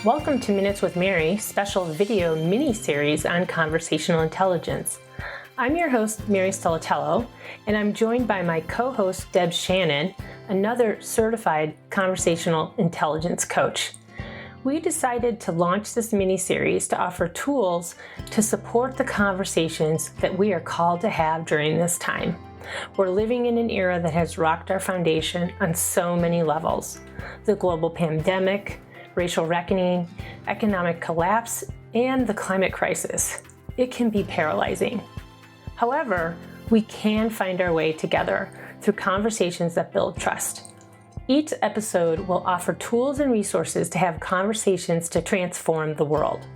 Welcome to Minutes with Mary, special video mini-series on conversational intelligence. I'm your host, Mary Stelatello, and I'm joined by my co-host, Deb Shannon, another certified conversational intelligence coach. We decided to launch this mini-series to offer tools to support the conversations that we are called to have during this time. We're living in an era that has rocked our foundation on so many levels. The global pandemic, racial reckoning, economic collapse, and the climate crisis. It can be paralyzing. However, we can find our way together through conversations that build trust. Each episode will offer tools and resources to have conversations to transform the world.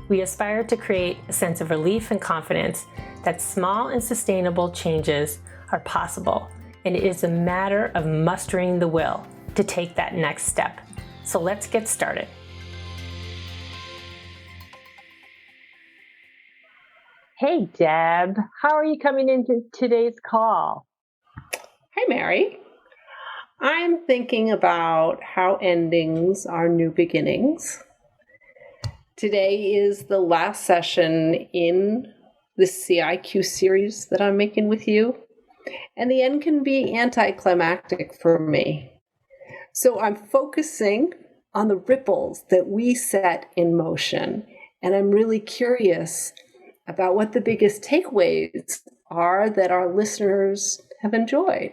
We aspire to create a sense of relief and confidence that small and sustainable changes are possible, and it is a matter of mustering the will to take that next step. So let's get started. Hey, Deb, how are you coming into today's call? Hi, Mary. I'm thinking about how endings are new beginnings. Today is the last session in the CIQ series that I'm making with you, and the end can be anticlimactic for me. So I'm focusing on the ripples that we set in motion, and I'm really curious about what the biggest takeaways are that our listeners have enjoyed.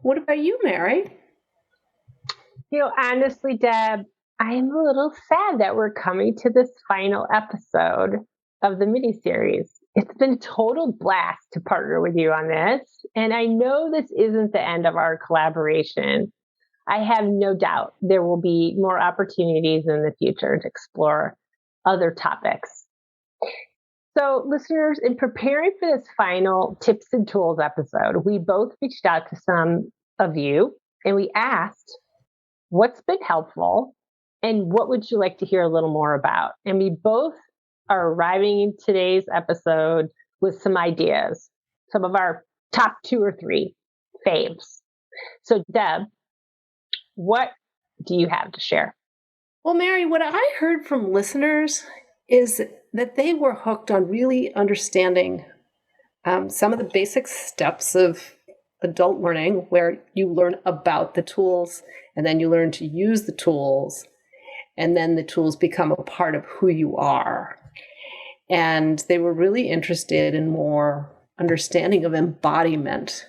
What about you, Mary? Honestly, Deb, I am a little sad that we're coming to this final episode of the miniseries. It's been a total blast to partner with you on this, and I know this isn't the end of our collaboration. I have no doubt there will be more opportunities in the future to explore other topics. So, listeners, in preparing for this final tips and tools episode, we both reached out to some of you and we asked, what's been helpful and what would you like to hear a little more about? And we both are arriving in today's episode with some ideas, some of our top 2 or 3 faves. So, Deb, what do you have to share? Well, Mary, what I heard from listeners is that they were hooked on really understanding some of the basic steps of adult learning, where you learn about the tools and then you learn to use the tools, and then the tools become a part of who you are. And they were really interested in more understanding of embodiment.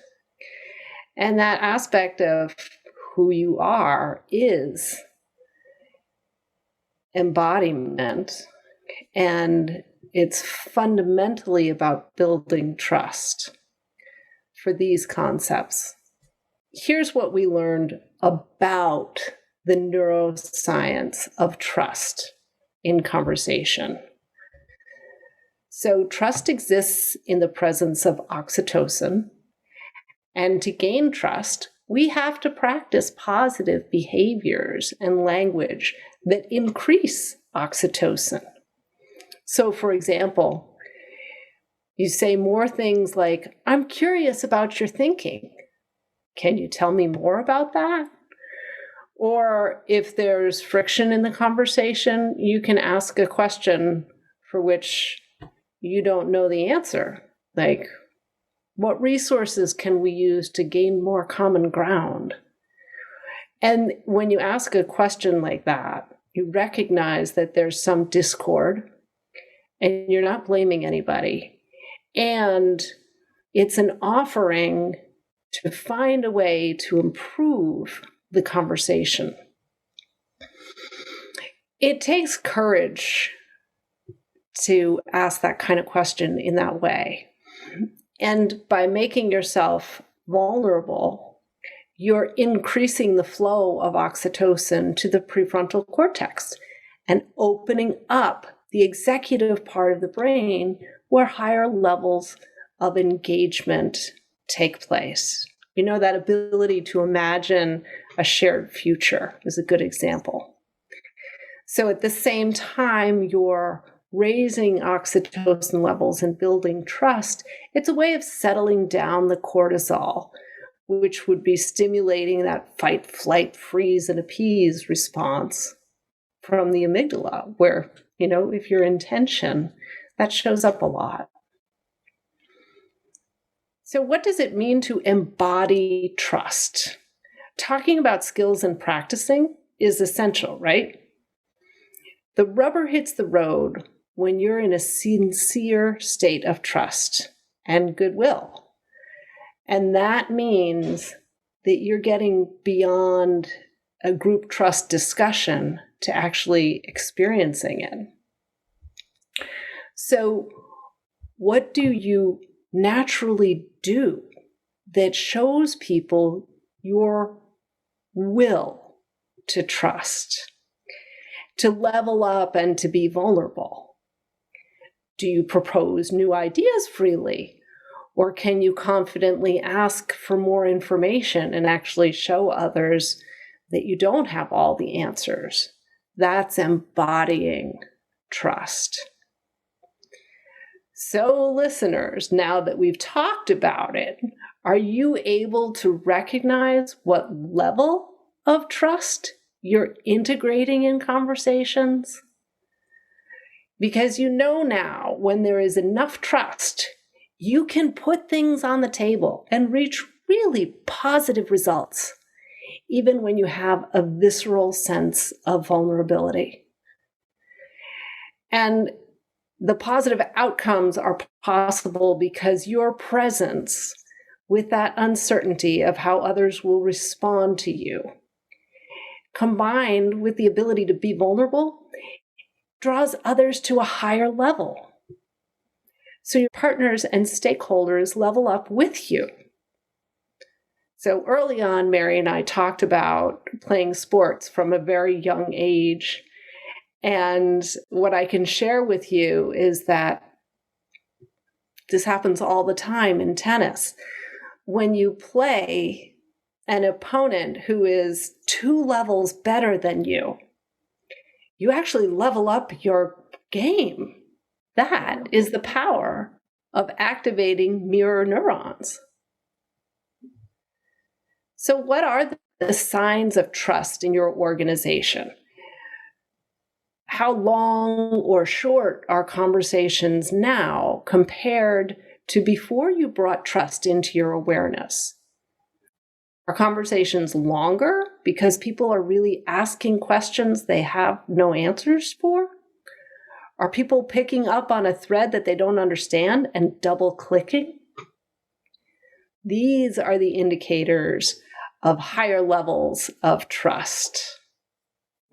And that aspect of who you are is embodiment. And it's fundamentally about building trust for these concepts. Here's what we learned about the neuroscience of trust in conversation. So trust exists in the presence of oxytocin. And to gain trust, we have to practice positive behaviors and language that increase oxytocin. So, for example, you say more things like, I'm curious about your thinking. Can you tell me more about that? Or if there's friction in the conversation, you can ask a question for which you don't know the answer. Like, what resources can we use to gain more common ground? And when you ask a question like that, you recognize that there's some discord and you're not blaming anybody. And it's an offering to find a way to improve the conversation. It takes courage to ask that kind of question in that way. And by making yourself vulnerable, you're increasing the flow of oxytocin to the prefrontal cortex and opening up the executive part of the brain where higher levels of engagement take place. That ability to imagine a shared future is a good example. So at the same time, you're raising oxytocin levels and building trust. It's a way of settling down the cortisol, which would be stimulating that fight, flight, freeze, and appease response. from the amygdala, where, if you're in tension, that shows up a lot. So what does it mean to embody trust? Talking about skills and practicing is essential, right? The rubber hits the road when you're in a sincere state of trust and goodwill. And that means that you're getting beyond a group trust discussion to actually experiencing it. So, what do you naturally do that shows people your will to trust, to level up and to be vulnerable? Do you propose new ideas freely? Or can you confidently ask for more information and actually show others that you don't have all the answers? That's embodying trust. So, listeners, now that we've talked about it, are you able to recognize what level of trust you're integrating in conversations? Because now when there is enough trust, you can put things on the table and reach really positive results, even when you have a visceral sense of vulnerability. And the positive outcomes are possible because your presence with that uncertainty of how others will respond to you, combined with the ability to be vulnerable, draws others to a higher level. So your partners and stakeholders level up with you. So early on, Mary and I talked about playing sports from a very young age. And what I can share with you is that this happens all the time in tennis. When you play an opponent who is 2 levels better than you, you actually level up your game. That is the power of activating mirror neurons. So what are the signs of trust in your organization? How long or short are conversations now compared to before you brought trust into your awareness? Are conversations longer because people are really asking questions they have no answers for? Are people picking up on a thread that they don't understand and double clicking? These are the indicators of higher levels of trust.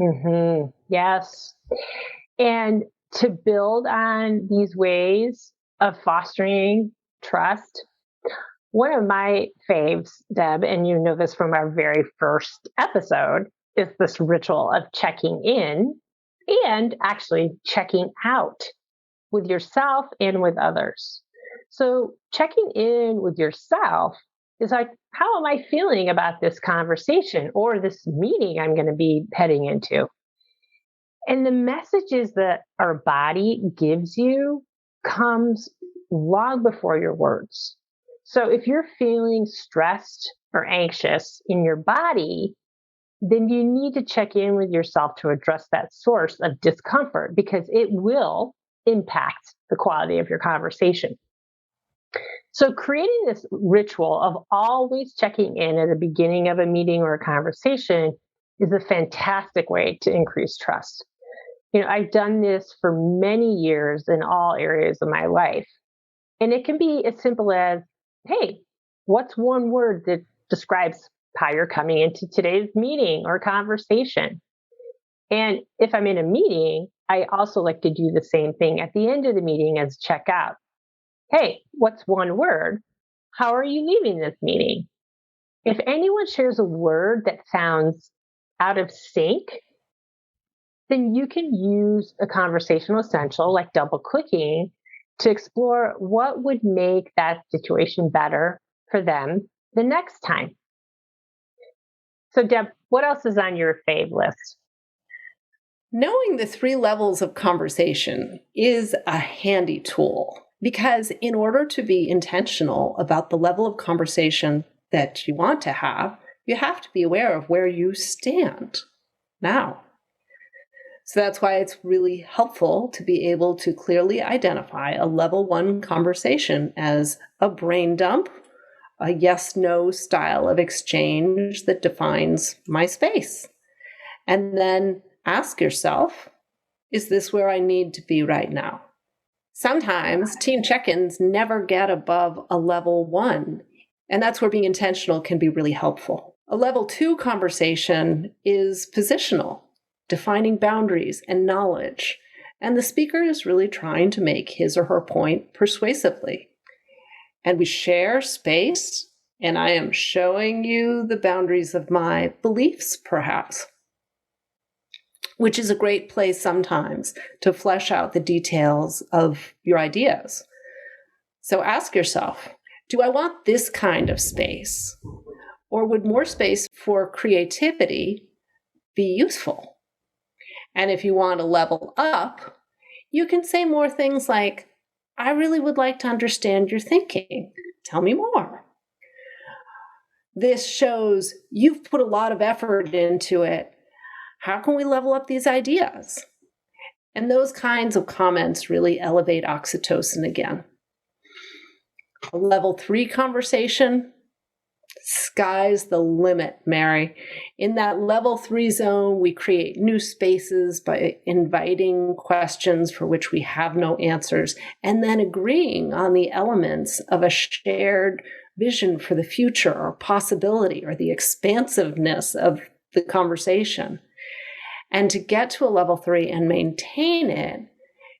Mm-hmm. Yes. And to build on these ways of fostering trust, one of my faves, Deb, and you know this from our very first episode, is this ritual of checking in and actually checking out with yourself and with others. So checking in with yourself is like, how am I feeling about this conversation or this meeting I'm going to be heading into? And the messages that our body gives you comes long before your words. So if you're feeling stressed or anxious in your body, then you need to check in with yourself to address that source of discomfort because it will impact the quality of your conversation. So creating this ritual of always checking in at the beginning of a meeting or a conversation is a fantastic way to increase trust. I've done this for many years in all areas of my life. And it can be as simple as, hey, what's one word that describes how you're coming into today's meeting or conversation? And if I'm in a meeting, I also like to do the same thing at the end of the meeting as check out. Hey, what's one word? How are you leaving this meeting? If anyone shares a word that sounds out of sync, then you can use a conversational essential like double clicking to explore what would make that situation better for them the next time. So, Deb, what else is on your fave list? Knowing the 3 levels of conversation is a handy tool because in order to be intentional about the level of conversation that you want to have, you have to be aware of where you stand now. So that's why it's really helpful to be able to clearly identify a level 1 conversation as a brain dump, a yes-no style of exchange that defines my space. And then ask yourself, is this where I need to be right now? Sometimes team check-ins never get above a level 1, and that's where being intentional can be really helpful. A level 2 conversation is positional, defining boundaries and knowledge, and the speaker is really trying to make his or her point persuasively. And we share space, and I am showing you the boundaries of my beliefs, perhaps, which is a great place sometimes to flesh out the details of your ideas. So ask yourself, do I want this kind of space? Or would more space for creativity be useful? And if you want to level up, you can say more things like, I really would like to understand your thinking. Tell me more. This shows you've put a lot of effort into it. How can we level up these ideas? And those kinds of comments really elevate oxytocin again. A level 3 conversation, sky's the limit, Mary. In that level 3 zone, we create new spaces by inviting questions for which we have no answers, and then agreeing on the elements of a shared vision for the future or possibility or the expansiveness of the conversation. And to get to a level 3 and maintain it,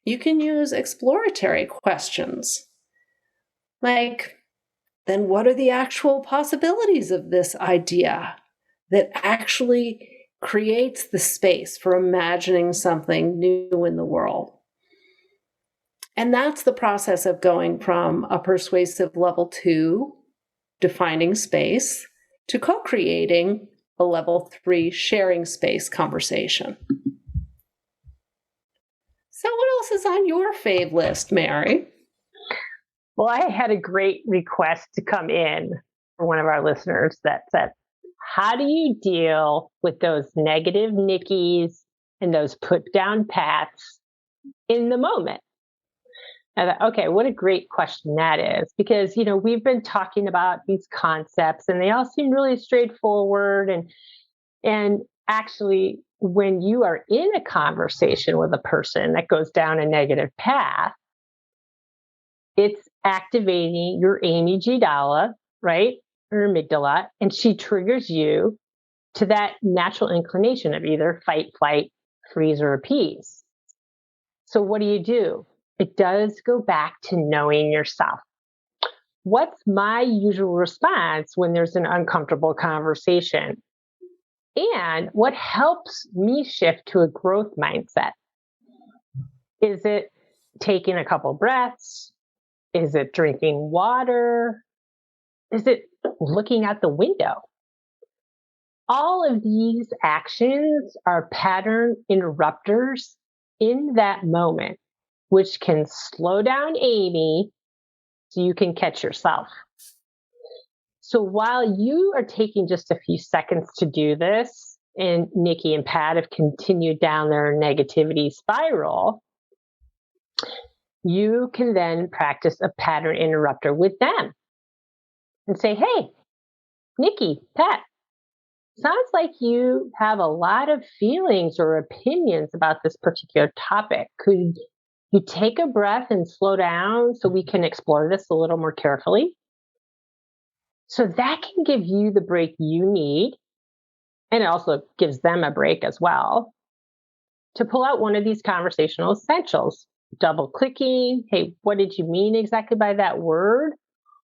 you can use exploratory questions like, then what are the actual possibilities of this idea that actually creates the space for imagining something new in the world? And that's the process of going from a persuasive level 2, defining space, to co-creating a level 3 sharing space conversation. So what else is on your fave list, Mary? Well, I had a great request to come in for one of our listeners that said, how do you deal with those negative Nickies and those put down Pats in the moment? I thought, okay, what a great question that is, because, we've been talking about these concepts and they all seem really straightforward. And actually, when you are in a conversation with a person that goes down a negative path, it's activating your Amy G. Dalla, right? Or amygdala, and she triggers you to that natural inclination of either fight, flight, freeze, or appease. So what do? It does go back to knowing yourself. What's my usual response when there's an uncomfortable conversation? And what helps me shift to a growth mindset? Is it taking a couple breaths? Is it drinking water? Is it looking out the window? All of these actions are pattern interrupters in that moment, which can slow down Amy so you can catch yourself. So while you are taking just a few seconds to do this, and Nikki and Pat have continued down their negativity spiral, you can then practice a pattern interrupter with them and say, hey, Nikki, Pat, sounds like you have a lot of feelings or opinions about this particular topic. Could you take a breath and slow down so we can explore this a little more carefully? So that can give you the break you need, and it also gives them a break as well, to pull out one of these conversational essentials. Double clicking, hey, what did you mean exactly by that word?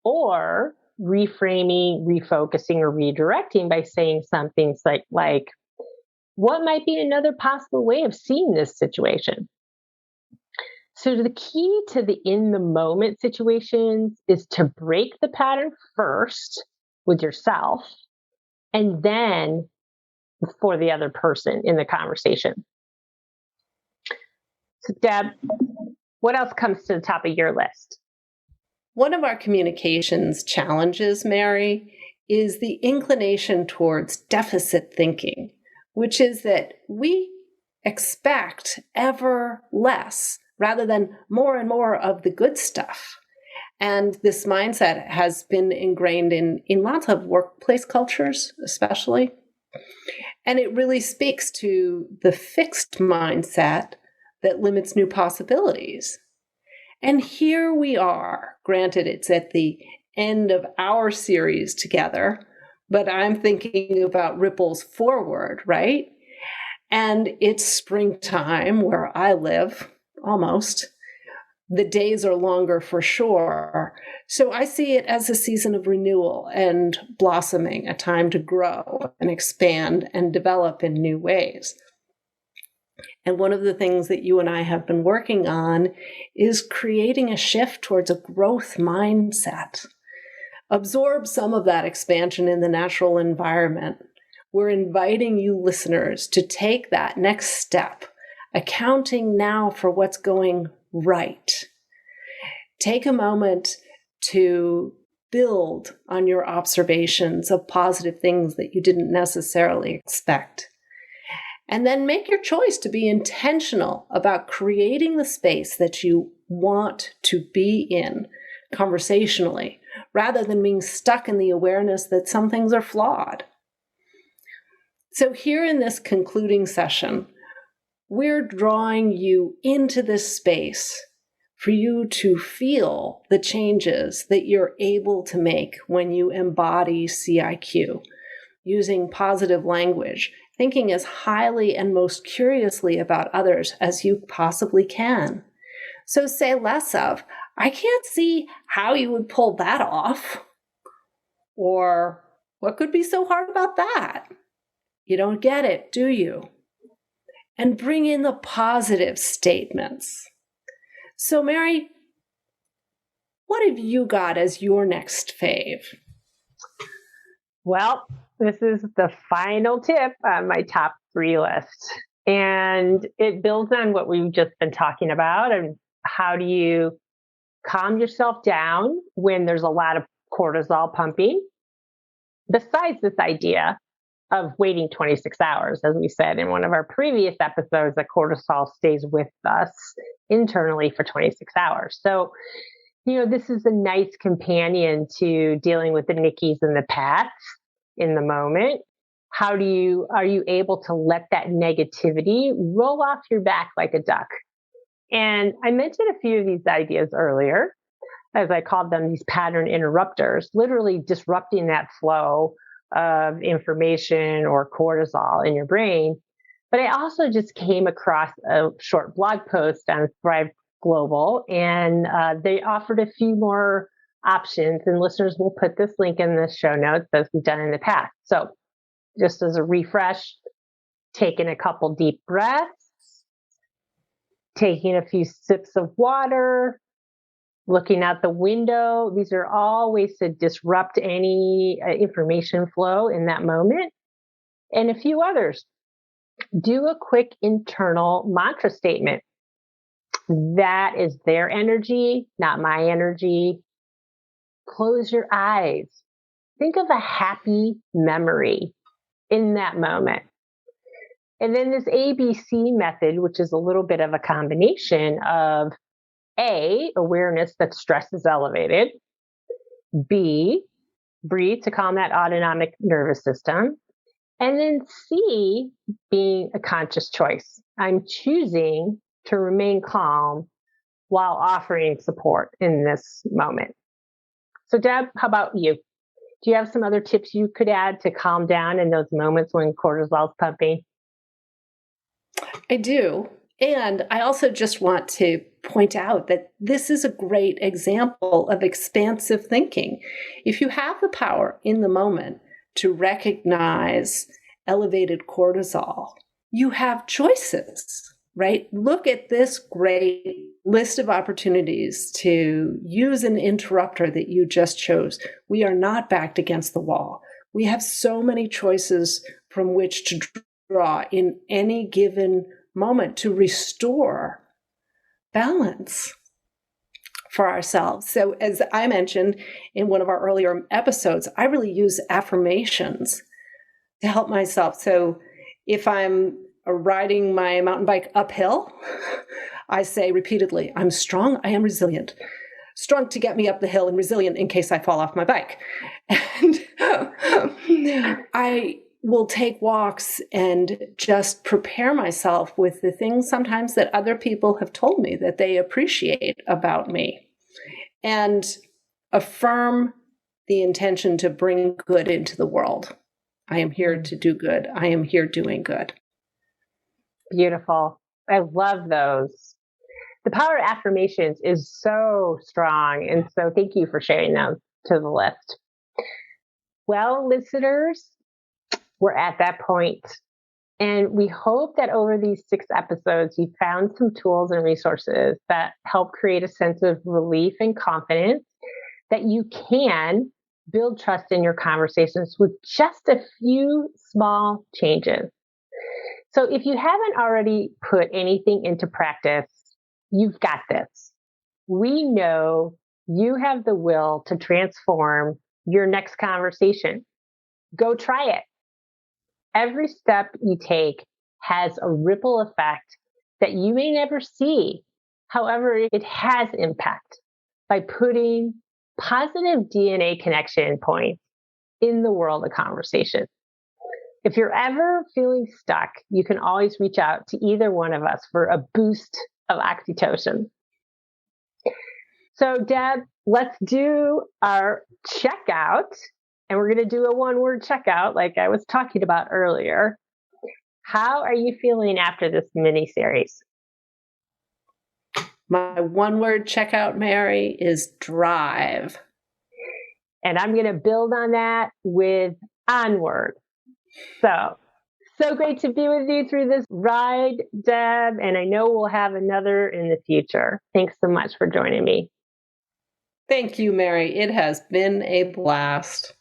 Or reframing, refocusing, or redirecting by saying some things like, what might be another possible way of seeing this situation? So the key to the in the moment situations is to break the pattern first with yourself and then for the other person in the conversation. So Deb, what else comes to the top of your list? One of our communications challenges, Mary, is the inclination towards deficit thinking, which is that we expect ever less rather than more and more of the good stuff. And this mindset has been ingrained in lots of workplace cultures, especially. And it really speaks to the fixed mindset that limits new possibilities. And here we are. Granted, it's at the end of our series together, but I'm thinking about ripples forward, right? And it's springtime where I live, almost. The days are longer for sure. So I see it as a season of renewal and blossoming, a time to grow and expand and develop in new ways. And one of the things that you and I have been working on is creating a shift towards a growth mindset. Absorb some of that expansion in the natural environment. We're inviting you listeners to take that next step, accounting now for what's going right. Take a moment to build on your observations of positive things that you didn't necessarily expect. And then make your choice to be intentional about creating the space that you want to be in conversationally, rather than being stuck in the awareness that some things are flawed. So here in this concluding session, we're drawing you into this space for you to feel the changes that you're able to make when you embody CIQ, using positive language, thinking as highly and most curiously about others as you possibly can. So say less of, I can't see how you would pull that off, or what could be so hard about that? You don't get it, do you? And bring in the positive statements. So Mary, what have you got as your next fave? Well, this is the final tip on my top 3 list. And it builds on what we've just been talking about. And how do you calm yourself down when there's a lot of cortisol pumping? Besides this idea of waiting 26 hours, as we said in one of our previous episodes, that cortisol stays with us internally for 26 hours. So, this is a nice companion to dealing with the nickies and the pats in the moment. Are you able to let that negativity roll off your back like a duck? And I mentioned a few of these ideas earlier, as I called them, these pattern interrupters, literally disrupting that flow of information or cortisol in your brain. But I also just came across a short blog post on Thrive Global, and they offered a few more options, and listeners will put this link in the show notes as we've done in the past. So just as a refresh, taking a couple deep breaths, taking a few sips of water, looking out the window. These are all ways to disrupt any information flow in that moment. And a few others. Do a quick internal mantra statement. That is their energy, not my energy. Close your eyes. Think of a happy memory in that moment. And then this ABC method, which is a little bit of a combination of A, awareness that stress is elevated. B, breathe to calm that autonomic nervous system. And then C, being a conscious choice. I'm choosing to remain calm while offering support in this moment. So Deb, how about you? Do you have some other tips you could add to calm down in those moments when cortisol's pumping? I do. And I also just want to point out that this is a great example of expansive thinking. If you have the power in the moment to recognize elevated cortisol, you have choices, right? Look at this great list of opportunities to use an interrupter that you just chose. We are not backed against the wall. We have so many choices from which to draw in any given moment to restore balance for ourselves. So as I mentioned in one of our earlier episodes, I really use affirmations to help myself. So if I'm riding my mountain bike uphill, I say repeatedly, I'm strong, I am resilient. Strong to get me up the hill and resilient in case I fall off my bike. And I will take walks and just prepare myself with the things sometimes that other people have told me that they appreciate about me, and affirm the intention to bring good into the world. I am here to do good. I am here doing good. Beautiful. I love those. The power of affirmations is so strong. And so thank you for sharing them to the list. Well, listeners, we're at that point. And we hope that over these 6 episodes, you found some tools and resources that help create a sense of relief and confidence that you can build trust in your conversations with just a few small changes. So if you haven't already put anything into practice, you've got this. We know you have the will to transform your next conversation. Go try it. Every step you take has a ripple effect that you may never see. However, it has impact by putting positive DNA connection points in the world of conversation. If you're ever feeling stuck, you can always reach out to either one of us for a boost of oxytocin. So, Deb, let's do our checkout. And we're going to do a one-word checkout like I was talking about earlier. How are you feeling after this mini-series? My one-word checkout, Mary, is drive. And I'm going to build on that with onward. So great to be with you through this ride, Deb. And I know we'll have another in the future. Thanks so much for joining me. Thank you, Mary. It has been a blast.